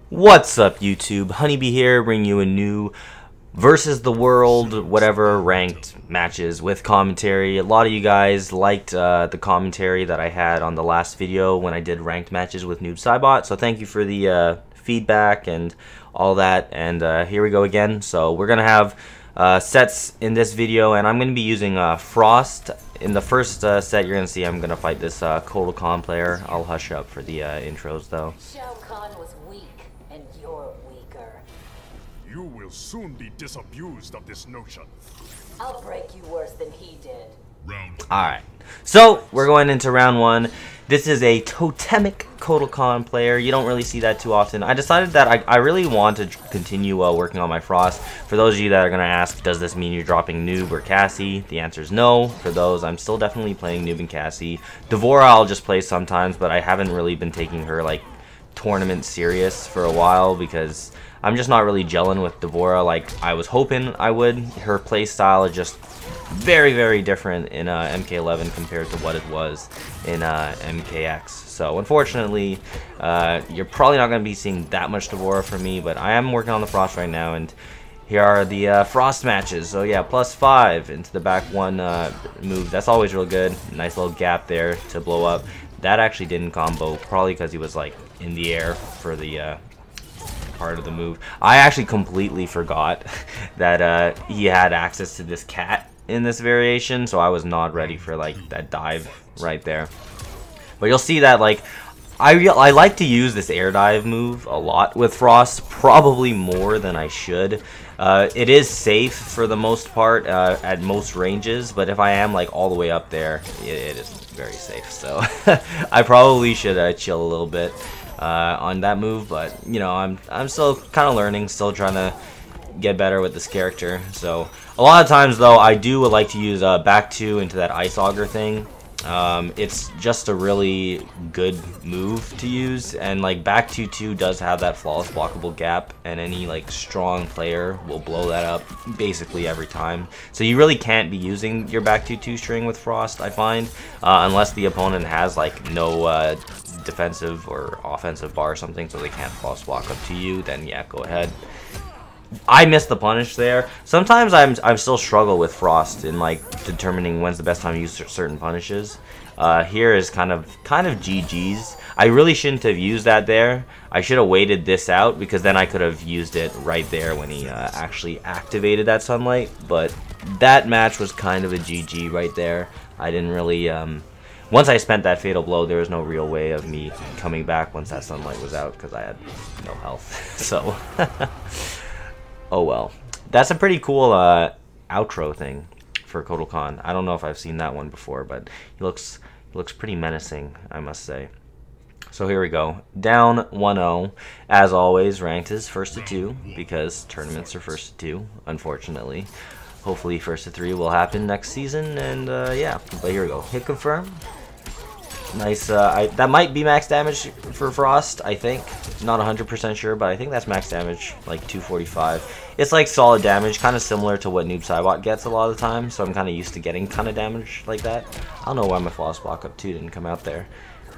What's up, YouTube? HoneyBee here, bringing you a new versus the world, whatever, ranked matches with commentary. A lot of you guys liked the commentary that I had on the last video when I did ranked matches with Noob Saibot, so thank you for the feedback and all that. And here we go again. So we're gonna have sets in this video, and I'm gonna be using Frost. In the first set, you're gonna see I'm gonna fight this Kotal Khan player. I'll hush up for the intros though. You will soon be disabused of this notion. I'll break you worse than he did. Alright, so we're going into round one. This is a totemic Kotal Khan player. You don't really see that too often. I decided that I really want to continue working on my Frost. For those of you that are going to ask, does this mean you're dropping Noob or Cassie? The answer is no. For those, I'm still definitely playing Noob and Cassie. Devora I'll just play sometimes, but I haven't really been taking her like tournament serious for a while because I'm just not really gelling with Devora like I was hoping I would. Her playstyle is just very, very different in MK11 compared to what it was in MKX. So unfortunately, you're probably not going to be seeing that much Devora from me, but I am working on the Frost right now, and here are the Frost matches. So yeah, +5 into the back one move. That's always real good. Nice little gap there to blow up. That actually didn't combo, probably because he was like in the air for the part of the move. I actually completely forgot that he had access to this cat in this variation, so I was not ready for like that dive right there. But you'll see that like I like to use this air dive move a lot with Frost, probably more than I should. It is safe for the most part at most ranges, but if I am like all the way up there, it isn't very safe. So I probably should chill a little bit on that move, but you know, I'm still kind of learning, still trying to get better with this character. So a lot of times though, I do like to use back 2 into that ice auger thing. It's just a really good move to use, and like back 2 does have that flawless blockable gap, and any like strong player will blow that up basically every time. So you really can't be using your back 2 string with Frost, I find, unless the opponent has like no defensive or offensive bar or something, so they can't flawless block up to you. Then yeah, go ahead. I missed the punish there. Sometimes I'm still struggle with Frost in like determining when's the best time to use certain punishes. Here is kind of GG's. I really shouldn't have used that there. I should have waited this out, because then I could have used it right there when he actually activated that sunlight. But that match was kind of a GG right there. I didn't really once I spent that fatal blow, there was no real way of me coming back once that sunlight was out, because I had no health. So oh well. That's a pretty cool outro thing for Kotal Khan. I don't know if I've seen that one before, but he looks pretty menacing, I must say. So here we go. Down 1-0. As always, ranked is 1st to 2, because tournaments are 1st to 2, unfortunately. Hopefully 1st to 3 will happen next season, and yeah. But here we go. Hit confirm. Nice. That might be max damage for Frost, I think. Not 100% sure, but I think that's max damage, like 245. It's like solid damage, kind of similar to what Noob Saibot gets a lot of the time, so I'm kind of used to getting kind of damage like that. I don't know why my flawless block up 2 didn't come out there,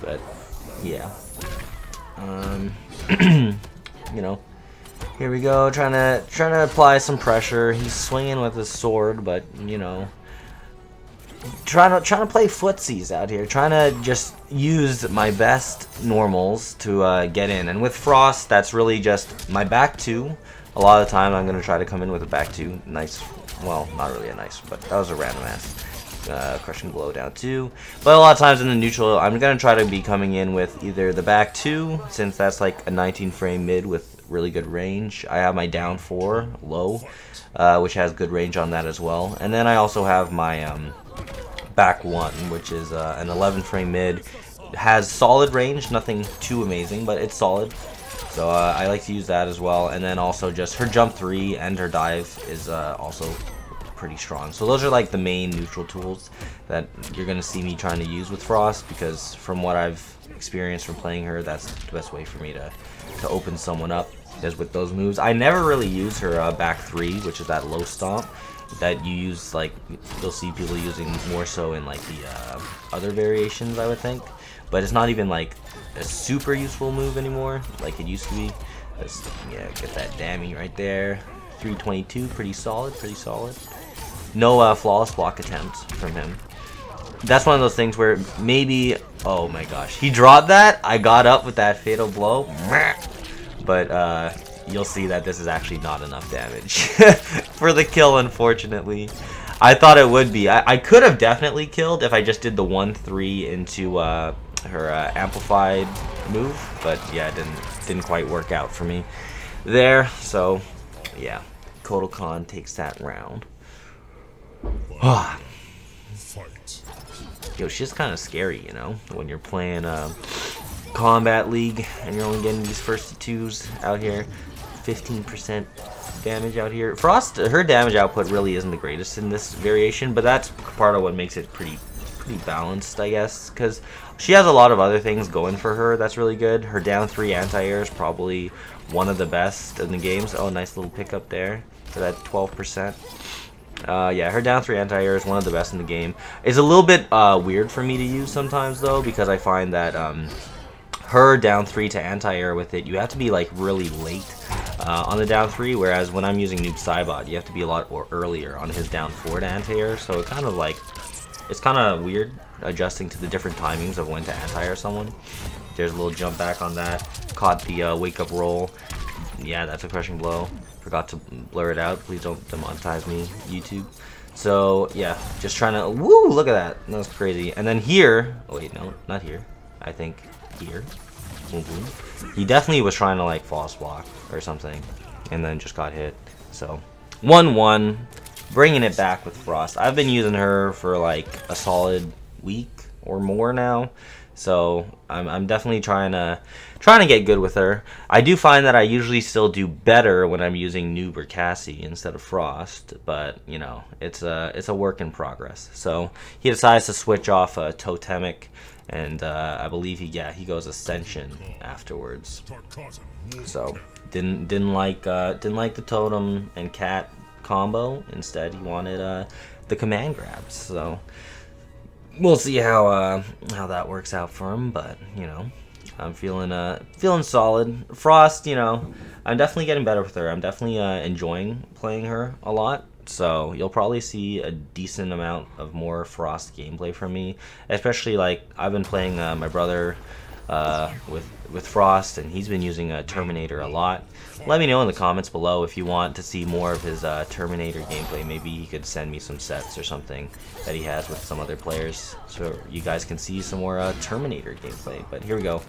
but yeah. You know, here we go, trying to apply some pressure. He's swinging with his sword, but you know, trying to play footsies out here, trying to just use my best normals to get in. And with Frost, that's really just my back 2. A lot of the time I'm going to try to come in with a back 2. Nice, well, not really a nice, but that was a random ass crushing blow down 2. But a lot of times in the neutral, I'm going to try to be coming in with either the back 2, since that's like a 19 frame mid with really good range. I have my down 4 low, which has good range on that as well. And then I also have my back 1, which is an 11 frame mid. Has solid range, nothing too amazing, but it's solid. So I like to use that as well. And then also just her jump 3 and her dive is also pretty strong. So those are like the main neutral tools that you're going to see me trying to use with Frost, because from what I've experienced from playing her, that's the best way for me to open someone up, is with those moves. I never really use her back 3, which is that low stomp that you use, like you'll see people using more so in like the other variations, I would think. But it's not even like a super useful move anymore like it used to be. Let's, yeah, get that damage right there. 322, pretty solid, pretty solid. No flawless block attempts from him. That's one of those things where maybe, oh my gosh, he dropped that. I got up with that fatal blow, but you'll see that this is actually not enough damage for the kill, unfortunately. I thought it would be. I could have definitely killed if I just did the 1-3 into her amplified move, but yeah, it didn't quite work out for me there. So yeah, Kotal Khan takes that round. Yo, she's kind of scary, you know, when you're playing Combat League and you're only getting these first twos out here. 15% damage out here. Frost, her damage output really isn't the greatest in this variation, but that's part of what makes it pretty balanced, I guess, because she has a lot of other things going for her that's really good. Her down 3 anti-air is probably one of the best in the games. Oh, nice little pickup there for that 12%. Yeah, her down 3 anti-air is one of the best in the game. It's a little bit weird for me to use sometimes, though, because I find that her down 3 to anti-air with it, you have to be like really late on the down 3, whereas when I'm using Noob Saibot, you have to be a lot earlier on his down 4 to anti-air. So it kind of like, it's kind of weird adjusting to the different timings of when to anti-air someone. There's a little jump back on that. Caught the wake up roll. Yeah, that's a crushing blow. Forgot to blur it out. Please don't demonetize me, YouTube. So yeah, just trying to, woo, look at that. That was crazy. And then here, oh wait, no, not here. I think here. Boom, boom. He definitely was trying to like false block or something, and then just got hit. So 1-1, bringing it back with Frost. I've been using her for like a solid week or more now, so I'm definitely trying to get good with her. I do find that I usually still do better when I'm using Noob or Cassie instead of Frost, but you know, it's a work in progress. So he decides to switch off a Totemic, and I believe he goes Ascension afterwards. So didn't like the Totem and Cat combo. Instead, he wanted the command grabs. So we'll see how that works out for him. But you know, I'm feeling solid. Frost, you know, I'm definitely getting better with her. I'm definitely enjoying playing her a lot. So you'll probably see a decent amount of more Frost gameplay from me, especially like I've been playing my brother with Frost, and he's been using Terminator a lot. Let me know in the comments below if you want to see more of his Terminator gameplay. Maybe he could send me some sets or something that he has with some other players, so you guys can see some more Terminator gameplay. But here we go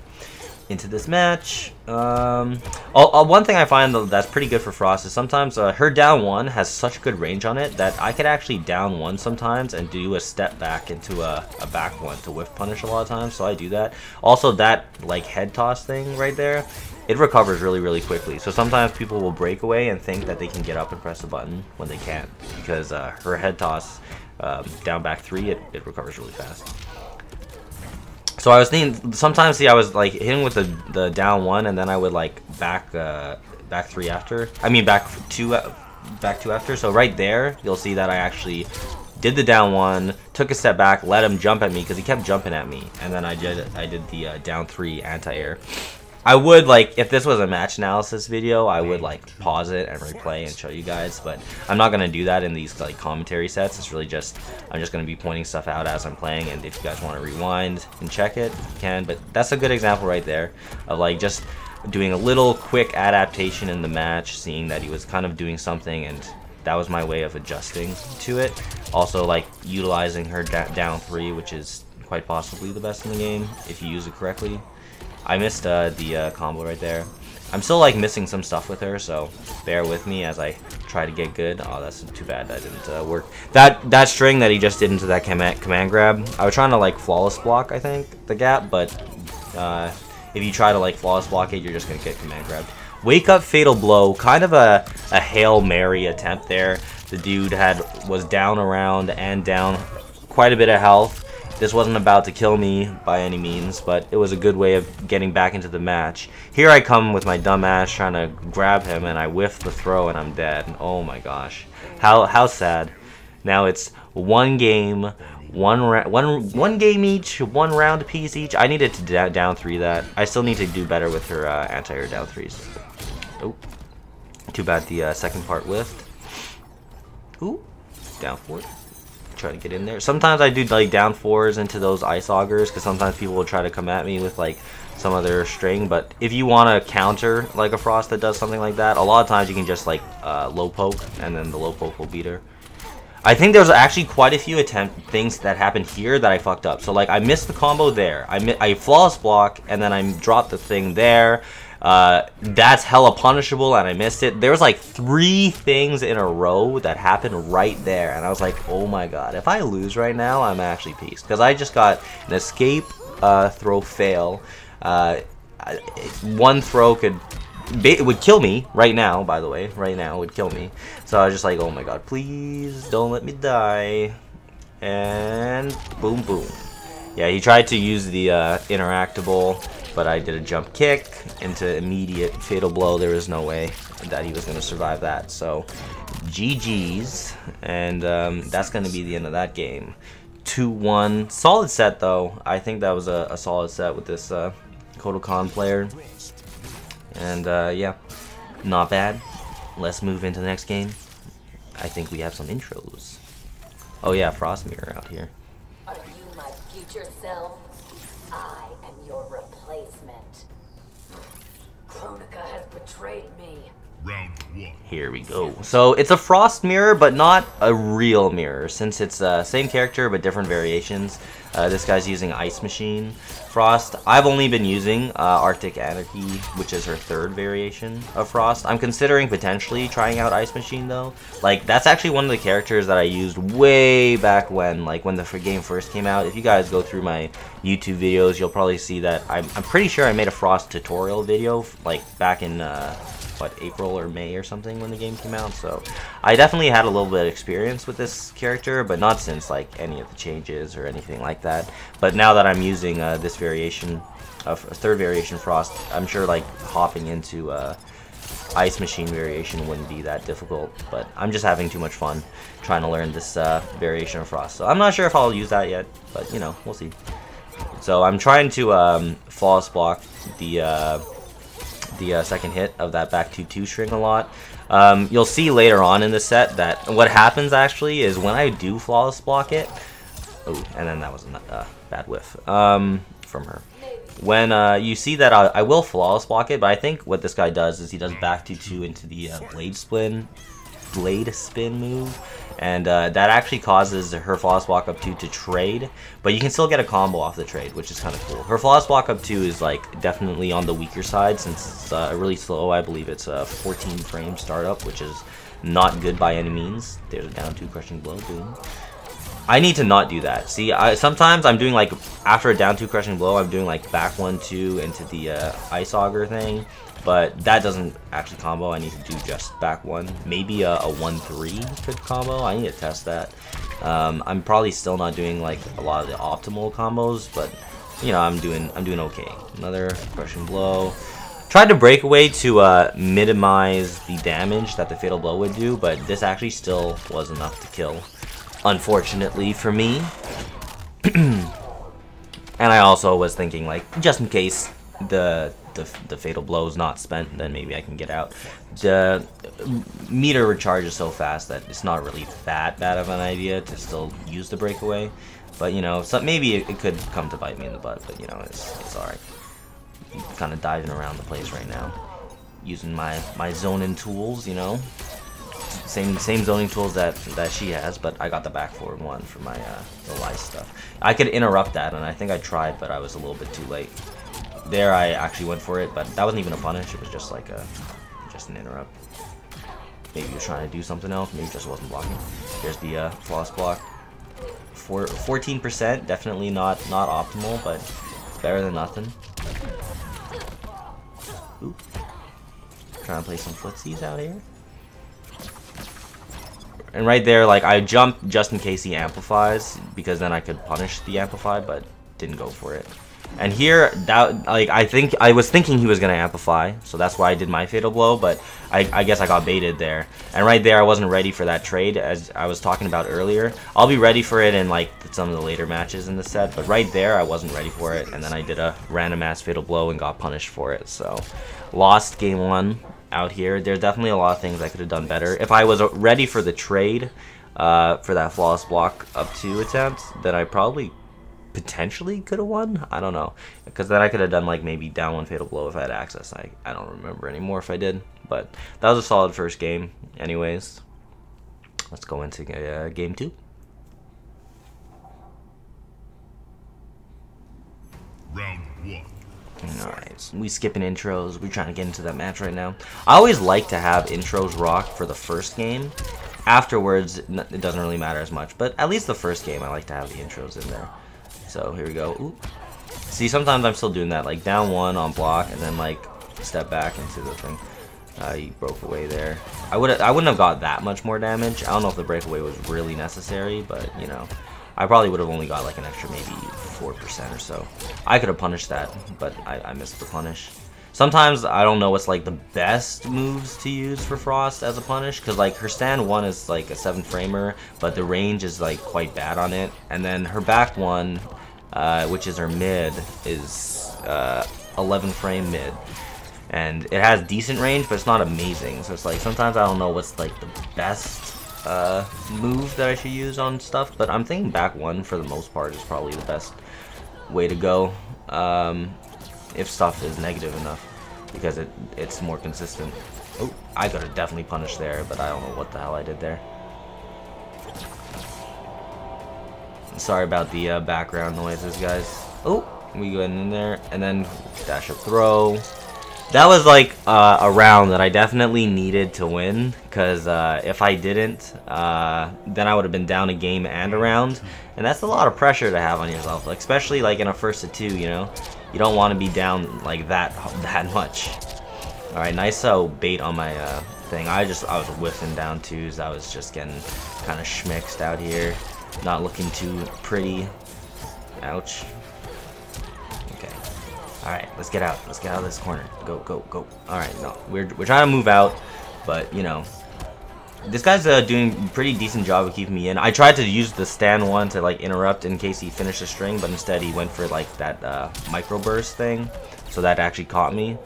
into this match. One thing I find that's pretty good for Frost is sometimes her down 1 has such good range on it that I could actually down 1 sometimes and do a step back into a back 1 to whiff punish a lot of times, so I do that. Also, that like head toss thing right there, it recovers really quickly, so sometimes people will break away and think that they can get up and press the button when they can't, because her head toss down back 3, it recovers really fast. So I was thinking, sometimes, see, I was like hitting with the down 1, and then I would like back 3 after. I mean back 2 after. So right there, you'll see that I actually did the down 1, took a step back, let him jump at me because he kept jumping at me, and then I did the down 3 anti-air. I would, like, if this was a match analysis video, I would like pause it and replay and show you guys, but I'm not gonna do that in these like commentary sets. It's really just, I'm just gonna be pointing stuff out as I'm playing, and if you guys want to rewind and check it, you can. But that's a good example right there of like just doing a little quick adaptation in the match, seeing that he was kind of doing something, and that was my way of adjusting to it. Also, like utilizing her down 3, which is quite possibly the best in the game if you use it correctly. I missed the combo right there. I'm still like missing some stuff with her, so bear with me as I try to get good. Oh, that's too bad that didn't work. That string that he just did into that command grab, I was trying to like flawless block, I think, the gap, but if you try to like flawless block it, you're just gonna get command grabbed. Wake up fatal blow, kind of a Hail Mary attempt there. The dude was down around and down quite a bit of health. This wasn't about to kill me by any means, but it was a good way of getting back into the match. Here I come with my dumb ass trying to grab him, and I whiff the throw and I'm dead. Oh my gosh. How sad. Now it's one game, one game each, one round apiece each. I needed to down 3 that. I still need to do better with her anti-air down 3s. Oh, too bad the second part whiffed. Ooh, down 4. Try to get in there. Sometimes I do like down 4s into those ice augers because sometimes people will try to come at me with like some other string. But if you want to counter like a Frost that does something like that, a lot of times you can just like low poke, and then the low poke will beat her. I think there's actually quite a few things that happened here that I fucked up. So like I missed the combo there. I flawless block, and then I dropped the thing there. That's hella punishable, and I missed it. There was like 3 things in a row that happened right there, and I was like, oh my god, if I lose right now, I'm actually pissed, because I just got an escape throw fail. One throw would kill me right now, by the way. Right now, it would kill me. So I was just like, oh my god, please don't let me die. And boom, boom. Yeah, he tried to use the interactable, but I did a jump kick into immediate fatal blow. There was no way that he was going to survive that. So GG's, and that's going to be the end of that game. 2-1. Solid set, though. I think that was a solid set with this Kotal Kahn player. And yeah, not bad. Let's move into the next game. I think we have some intros. Oh yeah, Frost Mirror out here. Are you my future self? I am your replacement. Kronika has betrayed me. Round 1. Here we go. So it's a Frost mirror, but not a real mirror, since it's same character but different variations. This guy's using Ice Machine Frost. I've only been using Arctic Anarchy, which is her 3rd variation of Frost. I'm considering potentially trying out Ice Machine though. Like, that's actually one of the characters that I used way back when, like when the game first came out. If you guys go through my YouTube videos, you'll probably see that I'm pretty sure I made a Frost tutorial video like back in what, April or May or something when the game came out. So I definitely had a little bit of experience with this character, but not since like any of the changes or anything like that. But now that I'm using this variation of 3rd variation Frost, I'm sure like hopping into Ice Machine variation wouldn't be that difficult. But I'm just having too much fun trying to learn this variation of Frost. So I'm not sure if I'll use that yet, but you know, we'll see. So I'm trying to flawless block the second hit of that back 2-2 string a lot. You'll see later on in the set that what happens actually is when I do flawless block it. Oh, and then that was a bad whiff from her. When you see that I will flawless block it, but I think what this guy does is he does back 2-2 into the blade spin move, and that actually causes her flawless block up 2 to trade, but you can still get a combo off the trade, which is kind of cool. Her flawless block up 2 is like definitely on the weaker side since it's really slow. I believe it's a 14 frame startup, which is not good by any means. There's a down 2 crushing blow, boom. I need to not do that. See, sometimes I'm doing like, after a down 2 crushing blow, I'm doing like back 1-2 into the ice auger thing, but that doesn't actually combo. I need to do just back 1. Maybe a 1-3 could combo. I need to test that. I'm probably still not doing like a lot of the optimal combos, but you know, I'm doing okay. Another crushing blow. Tried to break away to minimize the damage that the fatal blow would do, but this actually still was enough to kill, unfortunately for me. And I also was thinking, like, just in case the fatal blow is not spent, then maybe I can get out. The meter recharges so fast that it's not really that bad of an idea to still use the breakaway. But you know, so maybe it could come to bite me in the butt. But you know, it's alright. Kind of diving around the place right now, using my zoning tools. You know, same zoning tools that she has, but I got the back forward one for my the lice stuff. I could interrupt that, and I think I tried, but I was a little bit too late. There, I actually went for it, but that wasn't even a punish. It was just like just an interrupt. Maybe he was trying to do something else. Maybe he just wasn't blocking. There's the flawless block. 14%, definitely not optimal, but it's better than nothing. Ooh. Trying to play some footsies out here. And right there, like, I jumped just in case he amplifies, because then I could punish the amplify, but didn't go for it. And here, that, like, I was thinking he was gonna amplify, so that's why I did my fatal blow, but I guess I got baited there. And right there, I wasn't ready for that trade, as I was talking about earlier. I'll be ready for it in, like, some of the later matches in the set, but right there, I wasn't ready for it, and then I did a random ass fatal blow and got punished for it, so lost game 1. out here. There's definitely a lot of things I could have done better. If I was ready for the trade for that flawless block up 2 attempt, then I probably potentially could have won. I don't know, because then I could have done like maybe down 1 fatal blow if I had access. I don't remember anymore if I did, but that was a solid first game. Anyways, let's go into game 2. Round 1. Alright, we skipping intros. We're trying to get into that match right now. I always like to have intros rock for the first game. Afterwards, it doesn't really matter as much, but at least the first game I like to have the intros in there. So here we go. Ooh. See, sometimes I'm still doing that, like down 1 on block and then like step back into the thing. You broke away there. I wouldn't have got that much more damage. I don't know if the breakaway was really necessary, but you know, I probably would have only got like an extra maybe 4% or so. I could have punished that, but I missed the punish. Sometimes I don't know what's like the best moves to use for Frost as a punish, because like her stand 1 is like a 7 framer, but the range is like quite bad on it, and then her back 1, which is her mid, is 11 frame mid, and it has decent range, but it's not amazing. So it's like sometimes I don't know what's like the best move that I should use on stuff, but I'm thinking back 1 for the most part is probably the best way to go. If stuff is negative enough, because it's more consistent. Oh, I could have definitely punished there, but I don't know what the hell I did there. Sorry about the background noises, guys. Oh, we go in there, and then dash up throw. That was like a round that I definitely needed to win, because if I didn't, then I would have been down a game and a round, and that's a lot of pressure to have on yourself, like, especially like in a 1st to 2, you know? You don't want to be down like that much. All right, nice bait on my thing. I was whiffing down 2s. I was just getting kind of schmixed out here, not looking too pretty. Ouch. Okay. All right, let's get out. Let's get out of this corner. Go, go, go. All right, no, we're trying to move out, but you know, this guy's doing a pretty decent job of keeping me in. I tried to use the stand 1 to like interrupt in case he finished the string, but instead he went for like that micro burst thing, so that actually caught me.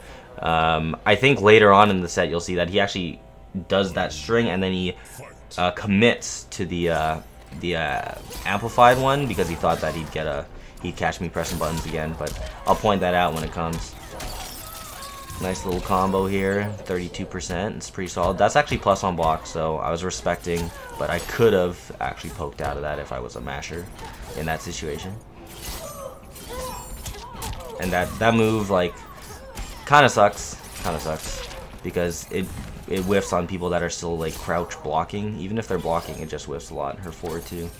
I think later on in the set you'll see that he actually does that string and then he commits to the amplified one, because he thought that he'd catch me pressing buttons again, but I'll point that out when it comes. Nice little combo here, 32%. It's pretty solid. That's actually plus on block, so I was respecting, but I could have actually poked out of that if I was a masher in that situation. And that move, like, kind of sucks, because it whiffs on people that are still like crouch blocking. Even if they're blocking, it just whiffs a lot. Her forward too.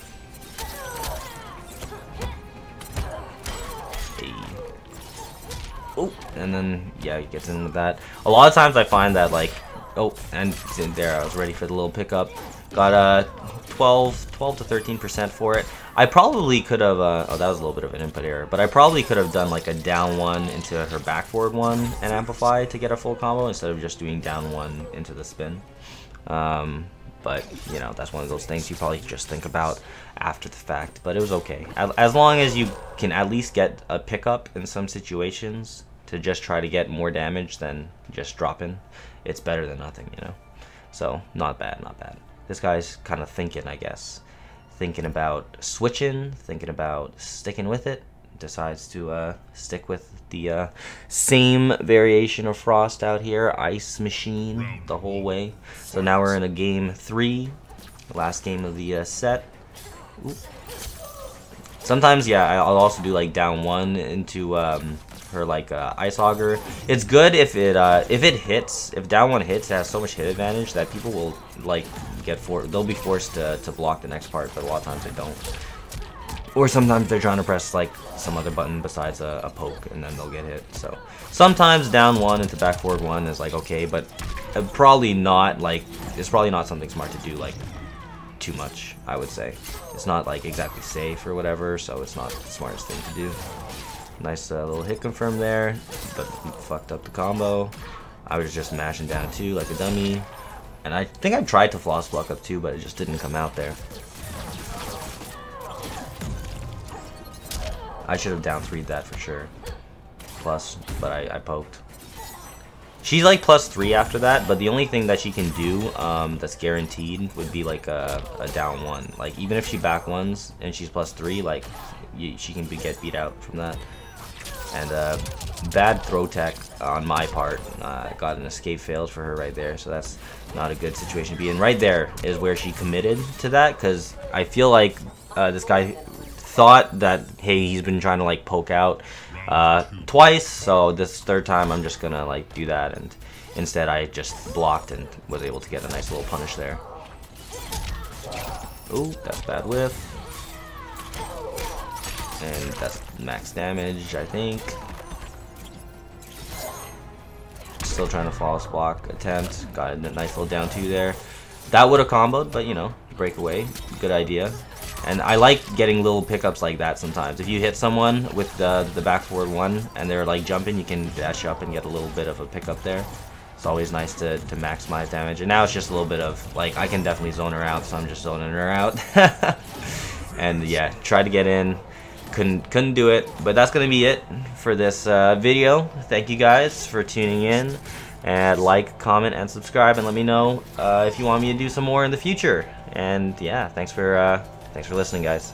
Oh, and then yeah, he gets in with that. A lot of times I find that like, oh, and there I was ready for the little pickup. Got 12 to 13% for it. I probably could have, oh, that was a little bit of an input error, but I probably could have done like a down 1 into her back forward 1 and amplify to get a full combo instead of just doing down 1 into the spin. But you know, that's one of those things you probably just think about after the fact, but it was okay. As long as you can at least get a pickup in some situations to just try to get more damage than just dropping, it's better than nothing, you know? So, not bad, not bad. This guy's kind of thinking, I guess. Thinking about switching, thinking about sticking with it. Decides to stick with the same variation of Frost out here, Ice Machine, the whole way. So now we're in a game 3, last game of the set. Ooh. Sometimes, yeah, I'll also do like down 1 into her like Ice Auger. It's good if it hits. If down 1 hits, it has so much hit advantage that people will like they'll be forced to block the next part, but a lot of times they don't. Or sometimes they're trying to press like some other button besides a poke, and then they'll get hit. So sometimes down 1 into back forward 1 is like okay, but probably not like, it's probably not something smart to do like too much, I would say. It's not like exactly safe or whatever, so it's not the smartest thing to do. Nice little hit confirm there, but fucked up the combo. I was just mashing down 2 like a dummy, and I think I tried to floss block up 2, but it just didn't come out there. I should have down 3'd that for sure. Plus, but I poked. She's like +3 after that, but the only thing that she can do that's guaranteed would be like a down 1. Like even if she back 1s and she's +3, like she can get beat out from that. And bad throw tech on my part. Got an escape failed for her right there, so that's not a good situation to be in. Right there is where she committed to that, because I feel like this guy thought that, hey, he's been trying to like poke out twice, so this third time I'm just gonna like do that, and instead I just blocked and was able to get a nice little punish there. Ooh, that's bad whiff. And that's max damage, I think. Still trying to flawless block attempt. Got a nice little down 2 there. That would have comboed, but you know, breakaway. Good idea. And I like getting little pickups like that sometimes. If you hit someone with the back forward 1 and they're like jumping, you can dash up and get a little bit of a pickup there. It's always nice to maximize damage. And now it's just a little bit of, like, I can definitely zone her out, so I'm just zoning her out. And yeah, tried to get in. Couldn't do it, but that's gonna be it for this video. Thank you guys for tuning in, and like, comment, and subscribe, and let me know if you want me to do some more in the future. And yeah, thanks for listening, guys.